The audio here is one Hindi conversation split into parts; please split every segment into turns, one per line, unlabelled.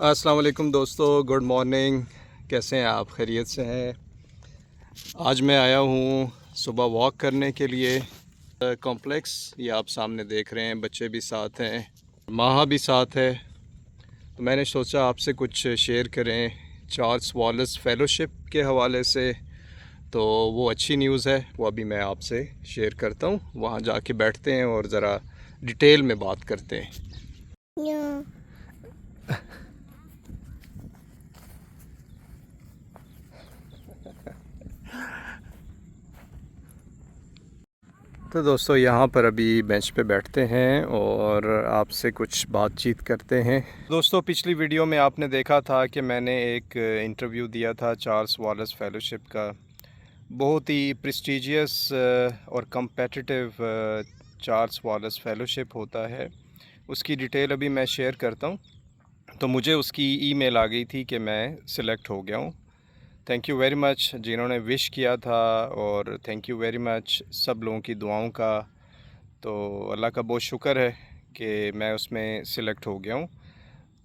अस्सलाम वालेकुम दोस्तों, गुड मॉर्निंग। कैसे हैं आप? खैरियत से हैं? आज मैं आया हूँ सुबह वॉक करने के लिए कॉम्प्लेक्स। ये आप सामने देख रहे हैं, बच्चे भी साथ हैं, माँ भी साथ है। तो मैंने सोचा आपसे कुछ शेयर करें चार्ल्स वॉलेस फ़ेलोशिप के हवाले से। तो वो अच्छी न्यूज़ है, वो अभी मैं आपसे शेयर करता हूँ। वहाँ जाके बैठते हैं और ज़रा डिटेल में बात करते हैं। तो दोस्तों यहाँ पर अभी बेंच पे बैठते हैं और आपसे कुछ बातचीत करते हैं। दोस्तों पिछली वीडियो में आपने देखा था कि मैंने एक इंटरव्यू दिया था चार्ल्स वॉलेस फ़ेलोशिप का। बहुत ही प्रेस्टिजियस और कम्पेटिटिव चार्ल्स वॉलेस फ़ेलोशिप होता है। उसकी डिटेल अभी मैं शेयर करता हूँ। तो मुझे उसकी ईमेल आ गई थी कि मैं सिलेक्ट हो गया हूँ। थैंक यू वेरी मच जिन्होंने विश किया था, और थैंक यू वेरी मच सब लोगों की दुआओं का। तो अल्लाह का बहुत शुक्र है कि मैं उसमें सिलेक्ट हो गया हूँ।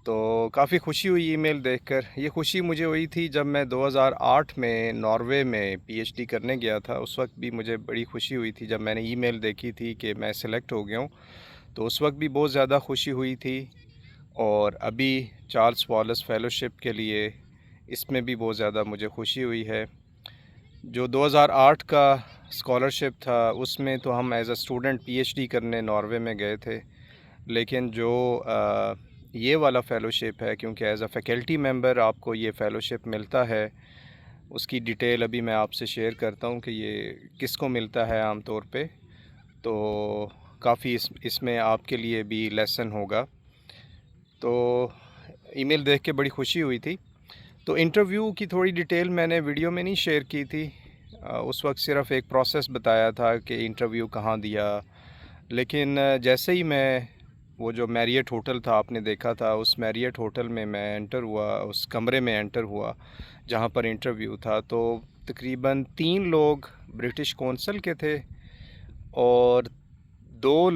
तो काफ़ी खुशी हुई ईमेल देखकर। ये खुशी मुझे हुई थी जब मैं 2008 में नॉर्वे में पीएचडी करने गया था। उस वक्त भी मुझे बड़ी खुशी हुई थी जब मैंने ईमेल देखी थी कि मैं सिलेक्ट हो गया हूँ। तो उस वक्त भी बहुत ज़्यादा खुशी हुई थी, और अभी चार्ल्स वॉलेस फ़ेलोशिप के लिए इसमें भी बहुत ज़्यादा मुझे खुशी हुई है। जो 2008 का स्कॉलरशिप था उसमें तो हम एज़ अ स्टूडेंट पीएचडी करने नॉर्वे में गए थे, लेकिन जो ये वाला फ़ेलोशिप है, क्योंकि एज़ अ फैकल्टी मेंबर आपको ये फ़ेलोशिप मिलता है, उसकी डिटेल अभी मैं आपसे शेयर करता हूँ कि ये किसको मिलता है आम तौर पे। तो काफ़ी इसमें आपके लिए भी लेसन होगा। तो ईमेल देख के बड़ी खुशी हुई थी। तो इंटरव्यू की थोड़ी डिटेल मैंने वीडियो में नहीं शेयर की थी। उस वक्त सिर्फ़ एक प्रोसेस बताया था कि इंटरव्यू कहाँ दिया। लेकिन जैसे ही मैं वो जो मैरियट होटल था आपने देखा था, उस मैरियट होटल में मैं एंटर हुआ, उस कमरे में एंटर हुआ जहाँ पर इंटरव्यू था, तो तकरीबन 3 लोग ब्रिटिश कौंसल के थे, और 2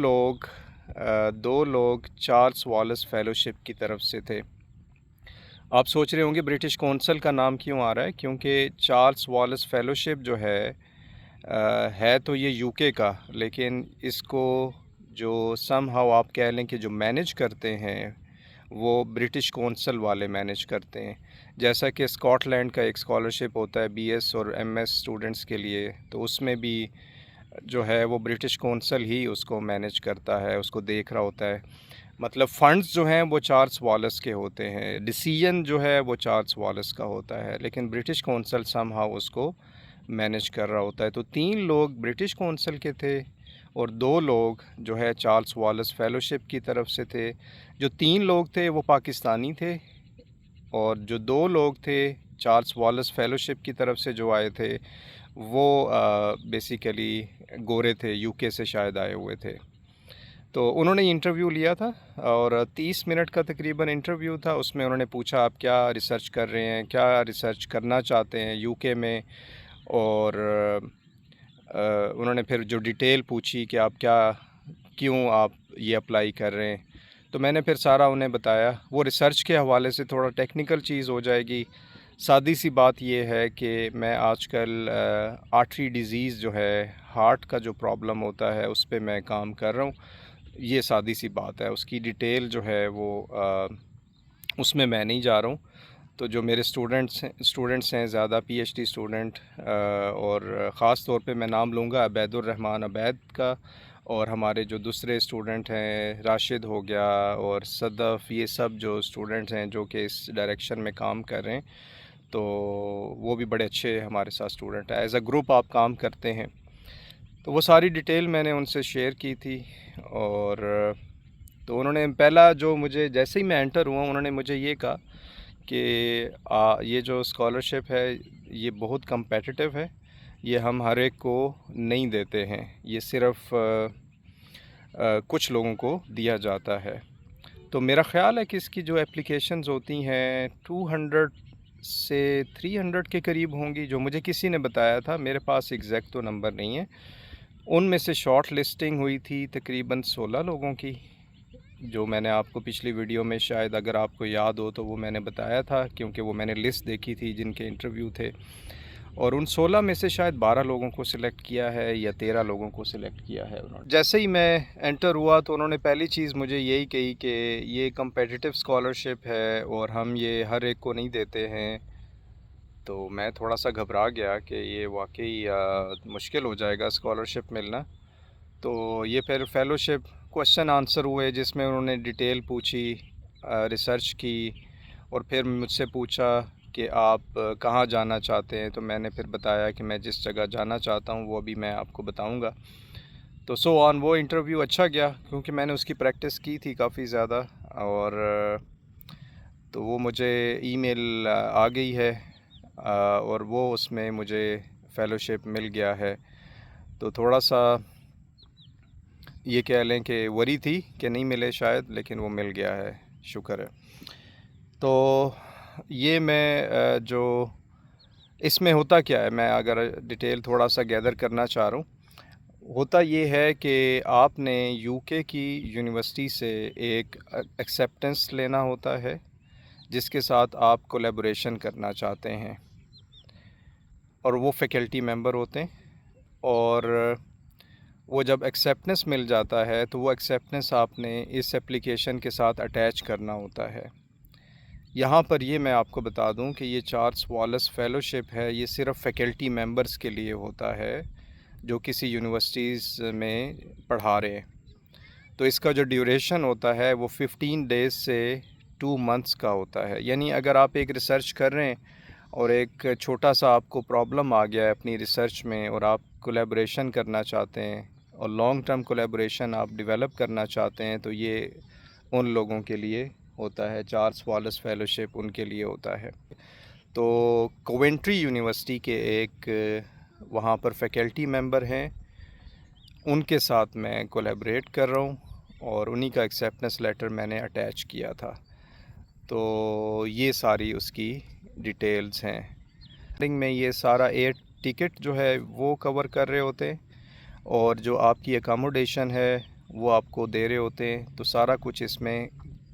लोग चार्ल्स वॉलेस फ़ेलोशिप की तरफ से थे। आप सोच रहे होंगे ब्रिटिश कौंसल का नाम क्यों आ रहा है? क्योंकि चार्ल्स वॉलेस फ़ेलोशिप जो है तो ये यूके का, लेकिन इसको जो समहाउ आप कह लें कि जो मैनेज करते हैं वो ब्रिटिश कौंसल वाले मैनेज करते हैं। जैसा कि स्कॉटलैंड का एक स्कॉलरशिप होता है बीएस और एमएस स्टूडेंट्स के लिए, तो उसमें भी जो है वो ब्रिटिश कौंसल ही उसको मैनेज करता है, उसको देख रहा होता है। मतलब फ़ंड्स जो हैं वो चार्ल्स वॉलेस के होते हैं, डिसीजन जो है वो चार्ल्स वॉलेस का होता है, लेकिन ब्रिटिश कौंसल समहाउ उसको मैनेज कर रहा होता है। तो 3 लोग ब्रिटिश कौंसल के थे और 2 लोग जो है चार्ल्स वॉलेस फ़ेलोशिप की तरफ से थे। जो 3 लोग थे वो पाकिस्तानी थे, और जो 2 लोग थे चार्ल्स वॉलेस फ़ेलोशिप की तरफ से जो आए थे वो बेसिकली गोरे थे, यूके से शायद आए हुए थे। तो उन्होंने इंटरव्यू लिया था, और 30 मिनट का तकरीबन इंटरव्यू था। उसमें उन्होंने पूछा आप क्या रिसर्च कर रहे हैं, क्या रिसर्च करना चाहते हैं यूके में, और उन्होंने फिर जो डिटेल पूछी कि आप क्या, क्यों आप ये अप्लाई कर रहे हैं। तो मैंने फिर सारा उन्हें बताया। वो रिसर्च के हवाले से थोड़ा टेक्निकल चीज़ हो जाएगी। सादी सी बात ये है कि मैं आजकल आर्टरी डिज़ीज़ जो है, हार्ट का जो प्रॉब्लम होता है उस पे मैं काम कर रहा हूँ। ये सादी सी बात है। उसकी डिटेल जो है वो उसमें मैं नहीं जा रहा हूँ। तो जो मेरे स्टूडेंट्स हैं ज़्यादा पीएचडी स्टूडेंट, और ख़ास तौर पे मैं नाम लूँगा अबैदुर रहमान अबैद का, और हमारे जो दूसरे स्टूडेंट हैं राशिद हो गया और सदफ़, ये सब जो स्टूडेंट्स हैं जो कि इस डायरेक्शन में काम कर रहे हैं, तो वो भी बड़े अच्छे हमारे साथ स्टूडेंट हैं। एज़ अ ग्रुप आप काम करते हैं। तो वो सारी डिटेल मैंने उनसे शेयर की थी, और तो उन्होंने पहला जो मुझे, जैसे ही मैं एंटर हुआ उन्होंने मुझे ये कहा कि ये जो स्कॉलरशिप है ये बहुत कम्पेटिटिव है, ये हम हर एक को नहीं देते हैं, ये सिर्फ़ कुछ लोगों को दिया जाता है। तो मेरा ख़्याल है कि इसकी जो एप्लीकेशंस होती हैं 200 से 300 के करीब होंगी, जो मुझे किसी ने बताया था, मेरे पास एग्जैक्ट तो नंबर नहीं है। उनमें से शॉर्ट लिस्टिंग हुई थी तकरीबन 16 लोगों की। जो मैंने आपको पिछली वीडियो में शायद अगर आपको याद हो तो वो मैंने बताया था, क्योंकि वो मैंने लिस्ट देखी थी जिनके इंटरव्यू थे, और उन 16 में से शायद 12 लोगों को सिलेक्ट किया है या 13 लोगों को सिलेक्ट किया है उन्होंने। जैसे ही मैं एंटर हुआ तो उन्होंने पहली चीज़ मुझे यही कही कि ये कम्पिटिटिव स्कॉलरशिप है और हम ये हर एक को नहीं देते हैं। तो मैं थोड़ा सा घबरा गया कि ये वाकई मुश्किल हो जाएगा स्कॉलरशिप मिलना। तो ये फिर फ़ेलोशिप क्वेश्चन आंसर हुए जिसमें उन्होंने डिटेल पूछी, रिसर्च की, और फिर मुझसे पूछा कि आप कहाँ जाना चाहते हैं। तो मैंने फिर बताया कि मैं जिस जगह जाना चाहता हूँ वो अभी मैं आपको बताऊँगा। तो सो ऑन वो इंटरव्यू अच्छा गया, क्योंकि मैंने उसकी प्रैक्टिस की थी काफ़ी ज़्यादा। और तो वो मुझे ईमेल आ गई है, और वो उसमें मुझे फ़ेलोशिप मिल गया है। तो थोड़ा सा ये कह लें कि वरी थी कि नहीं मिले शायद, लेकिन वो मिल गया है, शुक्र है। तो ये मैं जो इसमें होता क्या है, मैं अगर डिटेल थोड़ा सा गैदर करना चाह रहा हूँ। होता ये है कि आपने यूके की यूनिवर्सिटी से एक एक्सेप्टेंस लेना होता है जिसके साथ आप कोलैबोरेशन करना चाहते हैं, और वो फैकल्टी मेंबर होते हैं। और वो जब एक्सेप्टेंस मिल जाता है तो वो एक्सेप्टेंस आपने इस एप्लीकेशन के साथ अटैच करना होता है। यहाँ पर ये मैं आपको बता दूँ कि ये चार्ल्स वॉलस फ़ेलोशिप है, ये सिर्फ़ फैकल्टी मेंबर्स के लिए होता है जो किसी यूनिवर्सिटीज़ में पढ़ा रहे हैं। तो इसका जो ड्यूरेशन होता है वो 15 डेज़ से 2 मंथ्स का होता है। यानी अगर आप एक रिसर्च कर रहे हैं और एक छोटा सा आपको प्रॉब्लम आ गया है अपनी रिसर्च में, और आप कोलैबोरेशन करना चाहते हैं और लॉन्ग टर्म कोलैबोरेशन आप डेवलप करना चाहते हैं, तो ये उन लोगों के लिए होता है। चार्ल्स वॉलस फ़ेलोशिप उनके लिए होता है। तो कोवेंट्री यूनिवर्सिटी के एक वहाँ पर फैकल्टी मेंबर हैं, उनके साथ मैं कोलैबोरेट कर रहा हूँ, और उन्हीं का एक्सेप्टेंस लेटर मैंने अटैच किया था। तो ये सारी उसकी डिटेल्स हैं। में ये सारा एयर टिकट जो है वो कवर कर रहे होते हैं, और जो आपकी अकोमोडेशन है वो आपको दे रहे होते हैं। तो सारा कुछ इसमें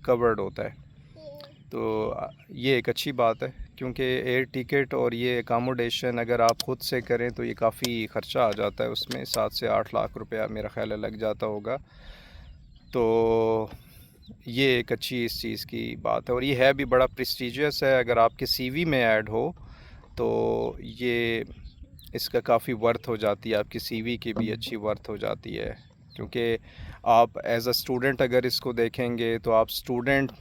कवर्ड होता है। तो ये एक अच्छी बात है, क्योंकि एयर टिकट और ये अकोमोडेशन अगर आप ख़ुद से करें तो ये काफ़ी ख़र्चा आ जाता है, उसमें 7 से 8 लाख रुपया मेरा ख़्याल है लग जाता होगा। तो ये एक अच्छी इस चीज़ की बात है, और ये है भी बड़ा प्रेस्टीजियस है। अगर आपके सीवी में ऐड हो तो ये इसका काफ़ी वर्थ हो जाती है, आपकी सीवी की भी अच्छी वर्थ हो जाती है। क्योंकि आप एज़ अ स्टूडेंट अगर इसको देखेंगे तो आप स्टूडेंट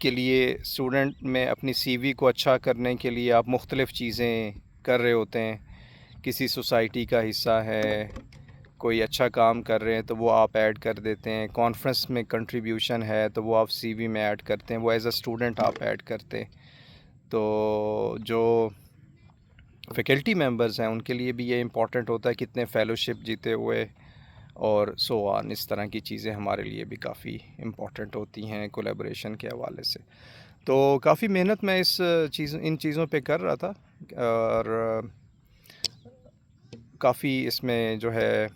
के लिए, स्टूडेंट में अपनी सीवी को अच्छा करने के लिए आप मुख्तलिफ़ चीज़ें कर रहे होते हैं। किसी सोसाइटी का हिस्सा है, कोई अच्छा काम कर रहे हैं तो वो आप ऐड कर देते हैं। कॉन्फ्रेंस में कंट्रीब्यूशन है तो वो आप सीवी में ऐड करते हैं, वो एज़ अ स्टूडेंट आप ऐड करते हैं। तो जो फैकल्टी मेंबर्स हैं उनके लिए भी ये इम्पॉर्टेंट होता है कितने फ़ेलोशिप जीते हुए, और सो ऑन। इस तरह की चीज़ें हमारे लिए भी काफ़ी इम्पॉर्टेंट होती हैं कोलैबोरेशन के हवाले से। तो काफ़ी मेहनत मैं इन चीज़ों पे कर रहा था, और काफ़ी इसमें जो है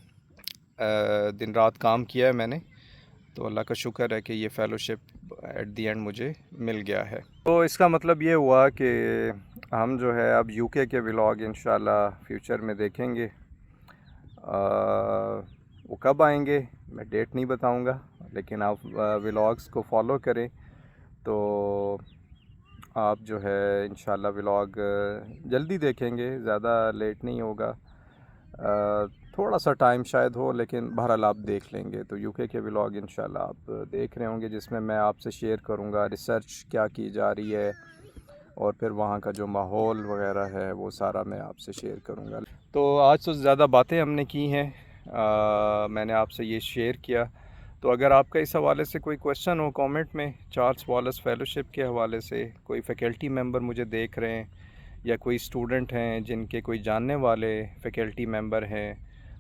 दिन रात काम किया है मैंने। तो अल्लाह का शुक्र है कि ये फ़ेलोशिप एट द एंड मुझे मिल गया है। तो इसका मतलब ये हुआ कि हम जो है अब यूके के व्लॉग इंशाल्लाह फ्यूचर में देखेंगे। वो कब आएंगे मैं डेट नहीं बताऊंगा, लेकिन आप व्लॉग्स को फॉलो करें तो आप जो है इंशाल्लाह व्लॉग जल्दी देखेंगे, ज़्यादा लेट नहीं होगा। थोड़ा सा टाइम शायद हो, लेकिन बहरहाल आप देख लेंगे। तो यूके के व्लॉग इंशाल्लाह आप देख रहे होंगे, जिसमें मैं आपसे शेयर करूंगा रिसर्च क्या की जा रही है, और फिर वहाँ का जो माहौल वगैरह है वो सारा मैं आपसे शेयर करूंगा। तो आज तो ज़्यादा बातें हमने की हैं, मैंने आपसे ये शेयर किया। तो अगर आपका इस हवाले से कोई क्वेश्चन हो कमेंट में, चार्ल्स वॉलस फ़ेलोशिप के हवाले से, कोई फैकल्टी मेंबर मुझे देख रहे हैं या कोई स्टूडेंट हैं जिनके कोई जानने वाले फैकल्टी मेंबर हैं,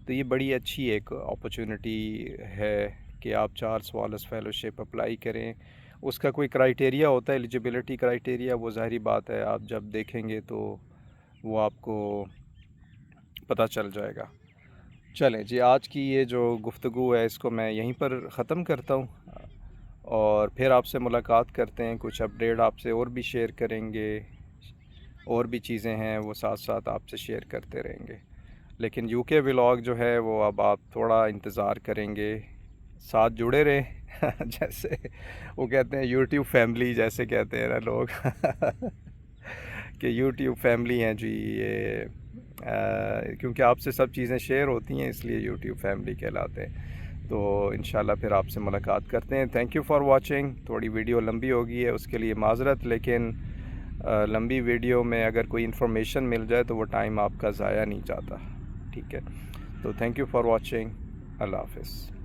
तो ये बड़ी अच्छी एक अपॉर्चुनिटी है कि आप चार्ल्स वॉलस फ़ेलोशिप अप्लाई करें। उसका कोई क्राइटेरिया होता है, एलिजिबिलिटी क्राइटेरिया, वो ज़ाहिरी बात है आप जब देखेंगे तो वो आपको पता चल जाएगा। चलें जी, आज की ये जो गुफ्तगू है इसको मैं यहीं पर ख़त्म करता हूँ। और फिर आपसे मुलाकात करते हैं, कुछ अपडेट आपसे और भी शेयर करेंगे, और भी चीज़ें हैं वो साथ साथ आपसे शेयर करते रहेंगे। लेकिन यूके व्लॉग जो है वो अब आप थोड़ा इंतज़ार करेंगे, साथ जुड़े रहें जैसे वो कहते हैं यूट्यूब फैमिली, जैसे कहते हैं ना लोग कि यूट्यूब फैमिली हैं जी ये, क्योंकि आपसे सब चीज़ें शेयर होती हैं इसलिए यूट्यूब फैमिली कहलाते हैं। तो इंशाल्लाह फिर आपसे मुलाकात करते हैं। Thank you for watching. थोड़ी वीडियो लंबी हो गई है उसके लिए माज़रत, लेकिन लंबी वीडियो में अगर कोई इन्फॉर्मेशन मिल जाए तो वो टाइम आपका ज़ाया नहीं जाता। ठीक है, तो थैंक यू फॉर वाचिंग। अल्लाह हाफ़िज़।